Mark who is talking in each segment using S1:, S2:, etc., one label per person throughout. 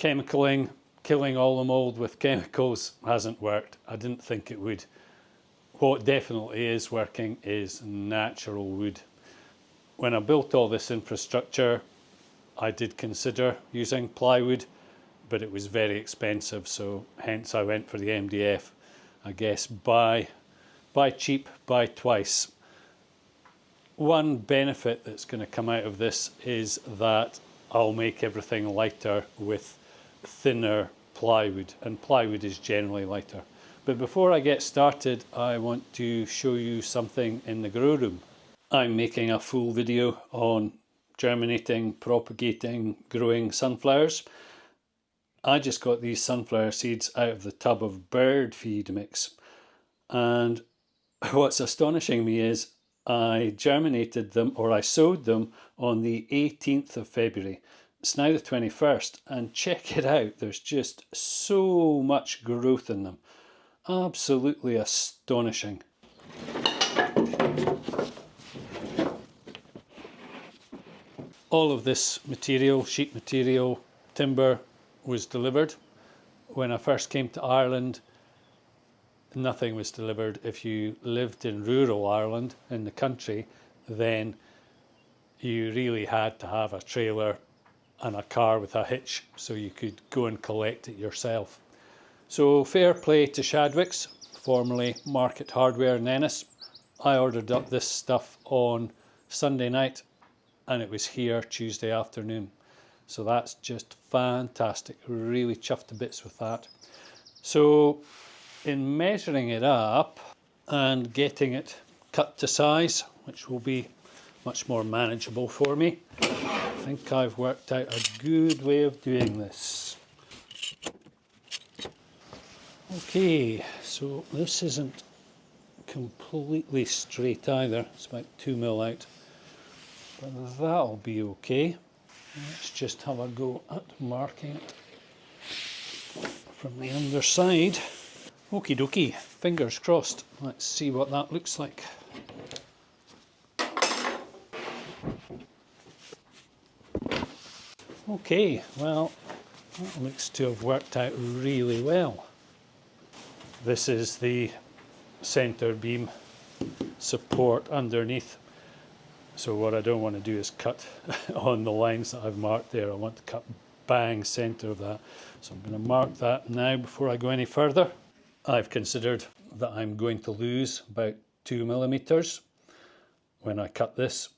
S1: chemicaling, killing all the mould with chemicals hasn't worked. I didn't think it would. What definitely is working is natural wood. When I built all this infrastructure, I did consider using plywood, but it was very expensive, so hence I went for the MDF. I guess buy cheap, buy twice. One benefit that's going to come out of this is that I'll make everything lighter with thinner plywood, and plywood is generally lighter. But before I get started, I want to show you something in the grow room. I'm making a full video on germinating, propagating, growing sunflowers. I just got these sunflower seeds out of the tub of bird feed mix, and what's astonishing me is I germinated them, or I sowed them on the 18th of February. It's now the 21st, and check it out, there's just so much growth in them. Absolutely astonishing. All of this material, sheet material, timber, was delivered. When I first came to Ireland, nothing was delivered. If you lived in rural Ireland, in the country, then you really had to have a trailer and a car with a hitch so you could go and collect it yourself. So fair play to Chadwicks, formerly Market Hardware in Ennis. I ordered up this stuff on Sunday night and it was here Tuesday afternoon. So that's just fantastic, really chuffed to bits with that. So in measuring it up and getting it cut to size, which will be much more manageable for me, I think I've worked out a good way of doing this. Okay, so this isn't completely straight either, it's about 2 mil out, but that'll be okay. Let's just have a go at marking it from the underside. Okie dokie, fingers crossed. Let's see what that looks like. Okay, well, that looks to have worked out really well. This is the centre beam support underneath. So what I don't want to do is cut on the lines that I've marked there. I want to cut bang centre of that. So I'm going to mark that now before I go any further. I've considered that I'm going to lose about 2 millimeters when I cut this.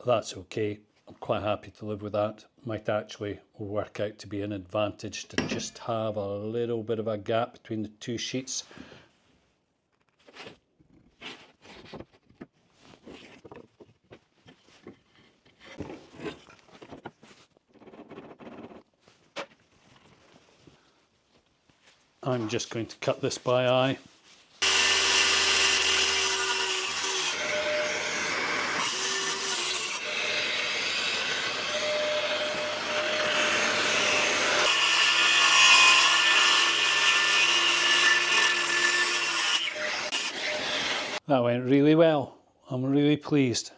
S1: That's okay. I'm quite happy to live with that. Might actually work out to be an advantage to just have a little bit of a gap between the two sheets. I'm just going to cut this by eye. That went really well. I'm really pleased.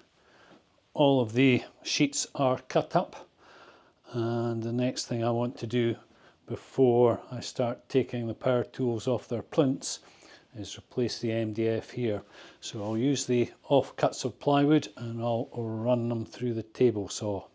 S1: All of the sheets are cut up, and the next thing I want to do before I start taking the power tools off their plinths is replace the MDF here. So I'll use the offcuts of plywood and I'll run them through the table saw.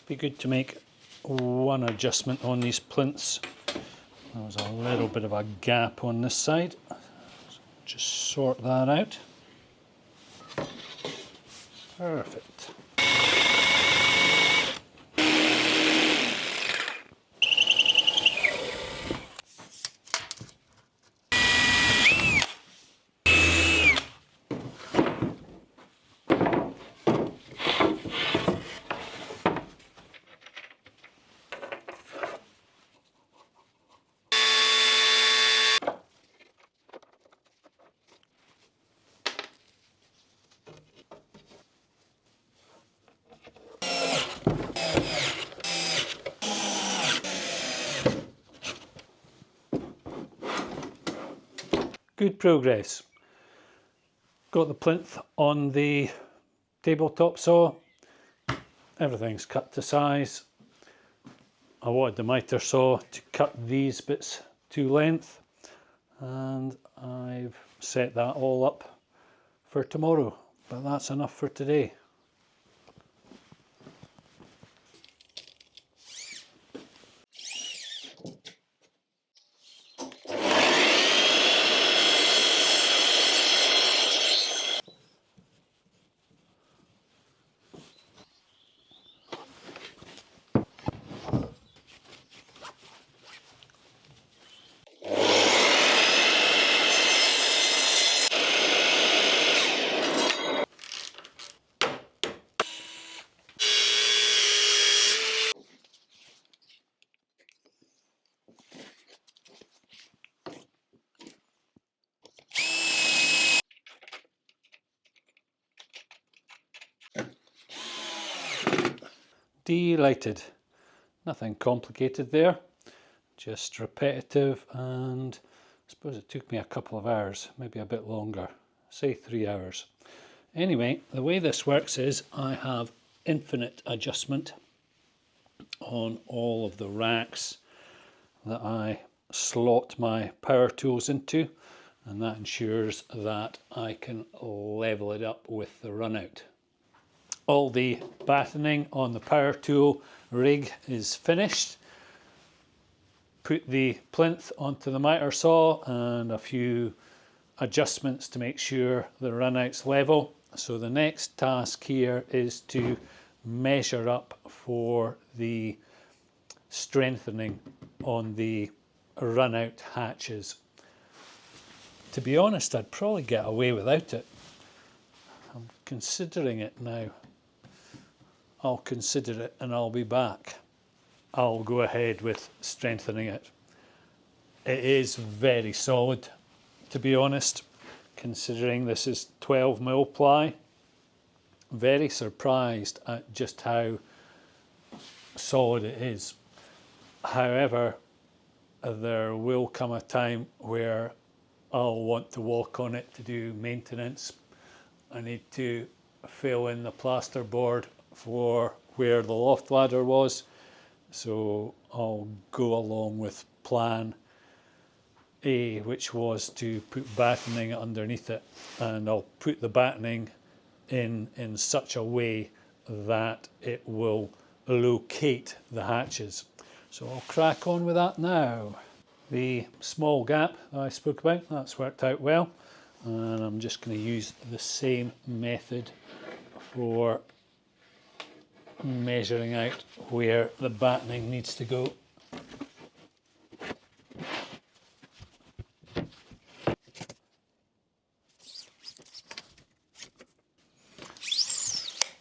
S1: Be good to make one adjustment on these plinths. There was a little bit of a gap on this side. Just sort that out. Perfect. good progress. Got the plinth on the tabletop saw. Everything's cut to size. I wanted the miter saw to cut these bits to length, and I've set that all up for tomorrow, but that's enough for today. Delighted. Nothing complicated there, just repetitive, and I suppose it took me a couple of hours, maybe a bit longer, say 3 hours. Anyway, the way this works is I have infinite adjustment on all of the racks that I slot my power tools into, and that ensures that I can level it up with the run out. All the battening on the power tool rig is finished. Put the plinth onto the miter saw and a few adjustments to make sure the run out's level. So the next task here is to measure up for the strengthening on the run out hatches. To be honest, I'd probably get away without it. I'm considering it now. I'll consider it and I'll be back. I'll go ahead with strengthening it. It is very solid, to be honest, considering this is 12mm ply. Very surprised at just how solid it is. However, there will come a time where I'll want to walk on it to do maintenance. I need to fill in the plasterboard for where the loft ladder was, so I'll go along with plan A, which was to put battening underneath it, and I'll put the battening in such a way that it will locate the hatches. So I'll crack on with that now. The small gap that I spoke about, that's worked out well, and I'm just going to use the same method for measuring out where the battening needs to go. In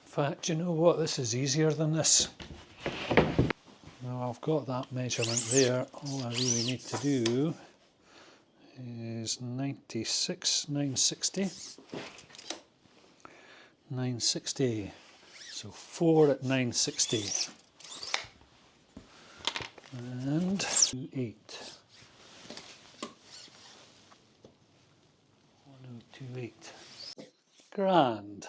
S1: fact, you know what, this is easier than this. Now I've got that measurement there, all I really need to do is 96, 960. 960. So 4 at 960. And 28. 1028. Grand.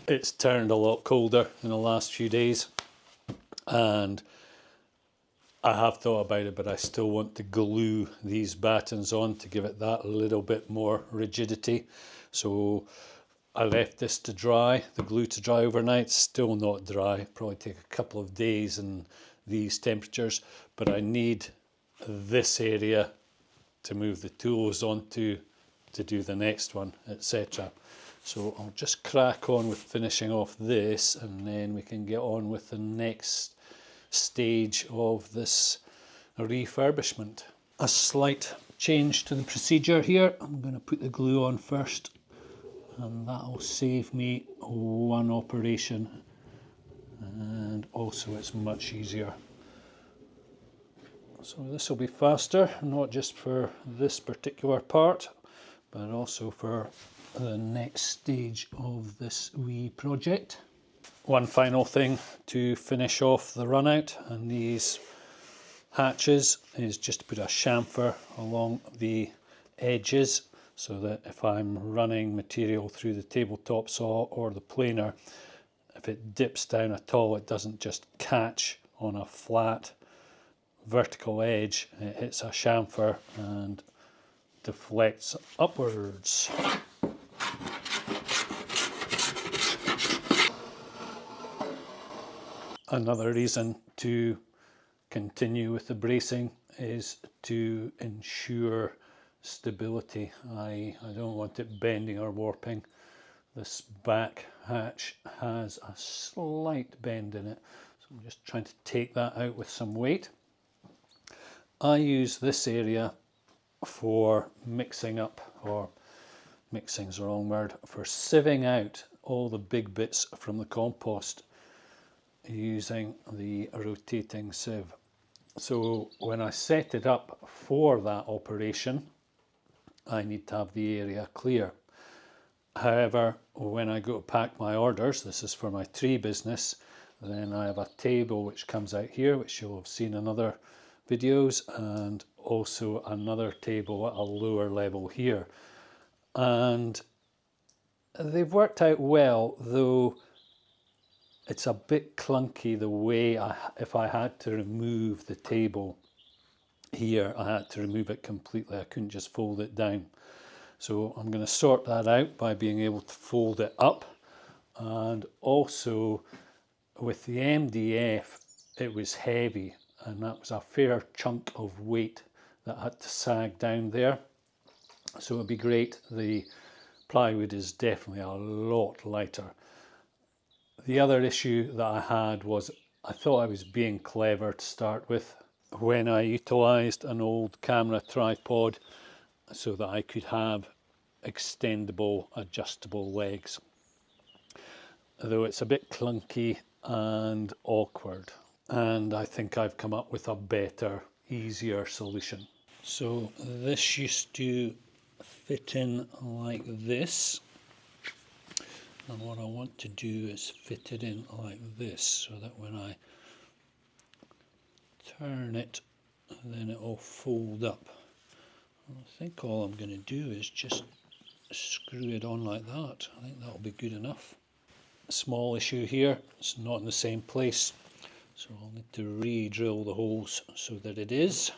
S1: It's turned a lot colder in the last few days, and I have thought about it, but I still want to glue these battens on to give it that little bit more rigidity. So I left this to dry, the glue to dry overnight. Still not dry, probably take a couple of days in these temperatures, but I need this area to move the tools onto to do the next one, etc. So I'll just crack on with finishing off this, and then we can get on with the next stage of this refurbishment. A slight change to the procedure here. I'm going to put the glue on first, and that'll save me one operation, and also it's much easier. So this will be faster, not just for this particular part, but also for the next stage of this wee project. One final thing to finish off the run out and these hatches is just to put a chamfer along the edges, so that if I'm running material through the tabletop saw or the planer, if it dips down at all, it doesn't just catch on a flat vertical edge. It hits a chamfer and deflects upwards. Another reason to continue with the bracing is to ensure stability. I don't want it bending or warping. This back hatch has a slight bend in it, so I'm just trying to take that out with some weight. I use this area for mixing up, or mixing's the wrong word, for sieving out all the big bits from the compost using the rotating sieve. So when I set it up for that operation, I need to have the area clear. However, when I go to pack my orders, this is for my tree business, then I have a table which comes out here, which you'll have seen in other videos, and also another table at a lower level here. And they've worked out well, though it's a bit clunky the way if I had to remove the table here, I had to remove it completely. I couldn't just fold it down. So I'm going to sort that out by being able to fold it up. And also with the MDF, it was heavy, and that was a fair chunk of weight that had to sag down there. So it'd be great. The plywood is definitely a lot lighter. The other issue that I had was I thought I was being clever to start with when I utilised an old camera tripod so that I could have extendable, adjustable legs. Though it's a bit clunky and awkward, and I think I've come up with a better, easier solution. So this used to fit in like this, and what I want to do is fit it in like this, so that when I turn it, then it will fold up. I think all I'm going to do is just screw it on like that. I think that'll be good enough. A small issue here, it's not in the same place, so I'll need to re-drill the holes so that it is.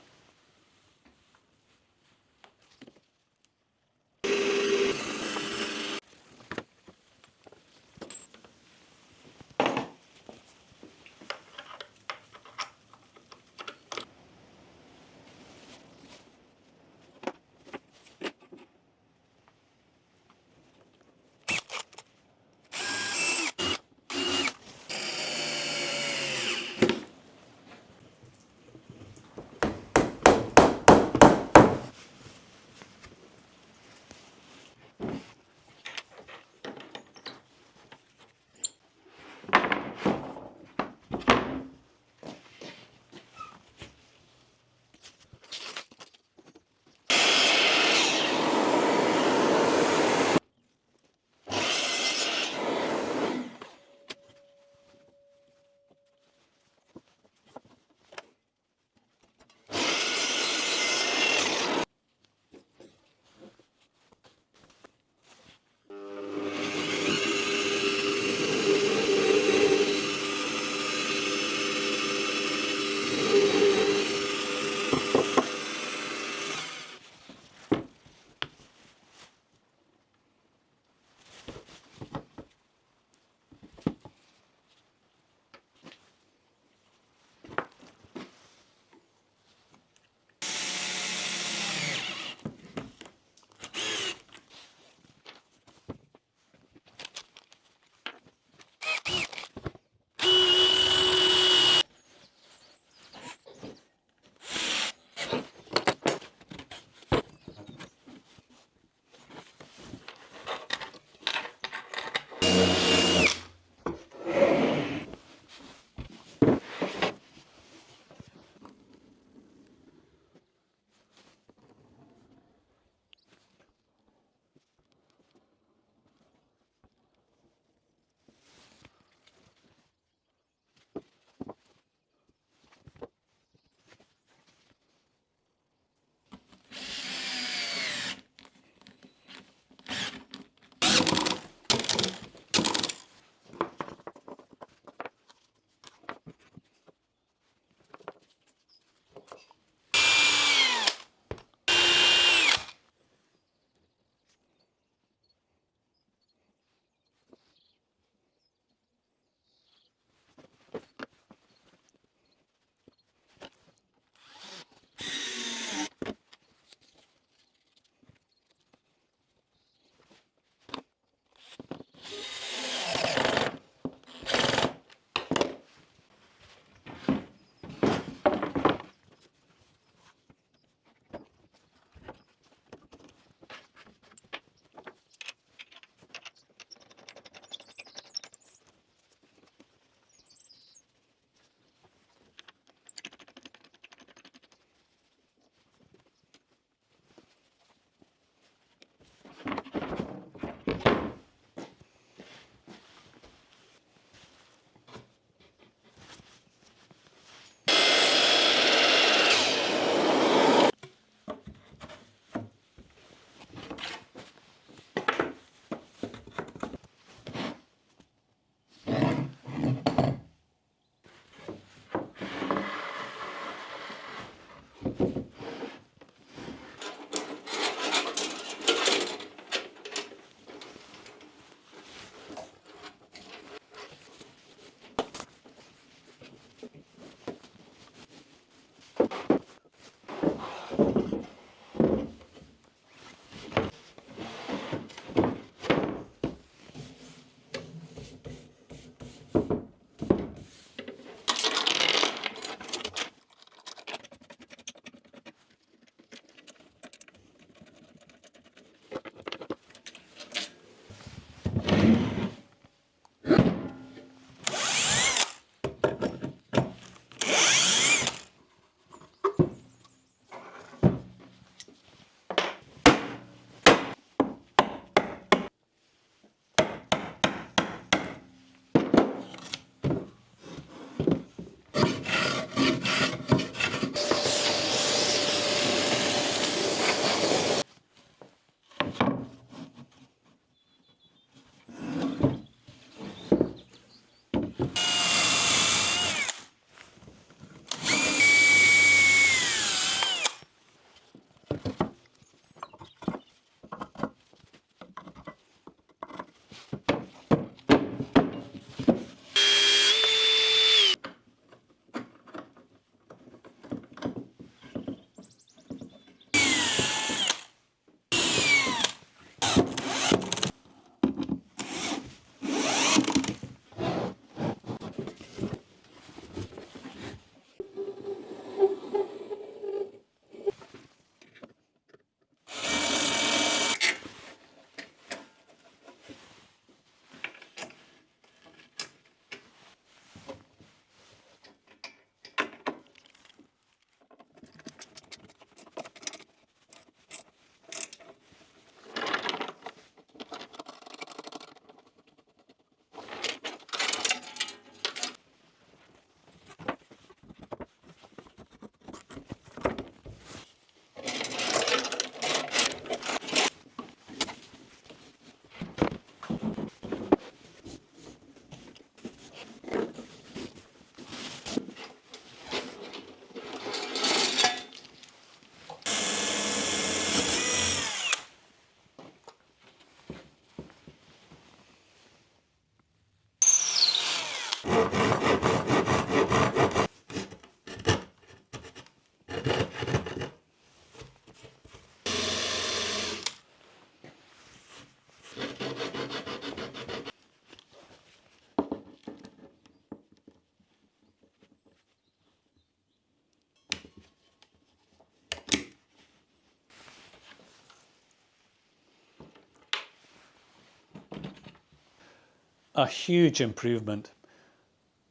S1: a huge improvement.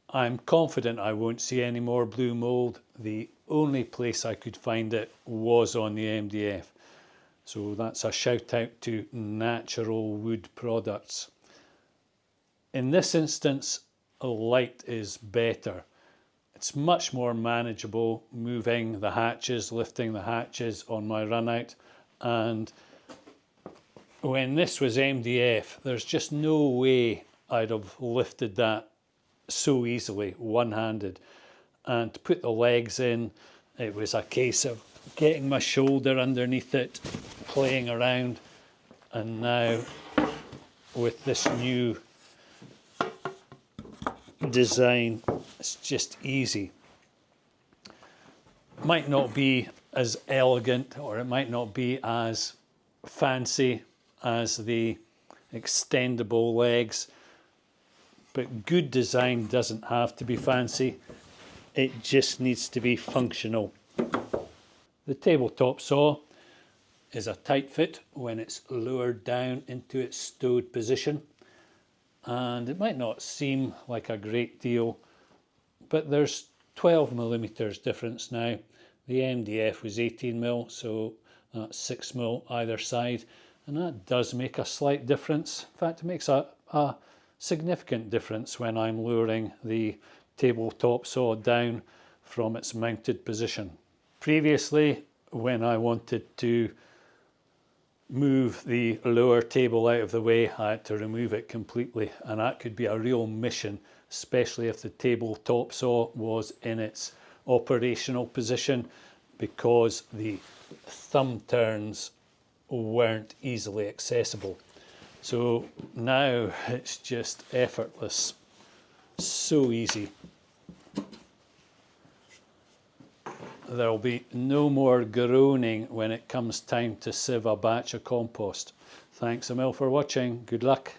S1: I'm confident I won't see any more blue mould. The only place I could find it was on the MDF. So that's a shout out to natural wood products. In this instance, light is better. It's much more manageable moving the hatches, lifting the hatches on my run out. And when this was MDF, there's just no way I'd have lifted that so easily, one-handed. And to put the legs in, it was a case of getting my shoulder underneath it, playing around. And now with this new design, it's just easy. Might not be as elegant, or it might not be as fancy as the extendable legs, but good design doesn't have to be fancy, it just needs to be functional. The tabletop saw is a tight fit when it's lowered down into its stowed position, and it might not seem like a great deal, but there's 12mm difference now. The MDF was 18mm, so that's 6mm either side, and that does make a slight difference. In fact, it makes a significant difference when I'm lowering the tabletop saw down from its mounted position. Previously, when I wanted to move the lower table out of the way, I had to remove it completely, and that could be a real mission, especially if the tabletop saw was in its operational position, because the thumb turns weren't easily accessible. So now it's just effortless, so easy. There'll be no more groaning when it comes time to sieve a batch of compost. Thanks a mil for watching. Good luck.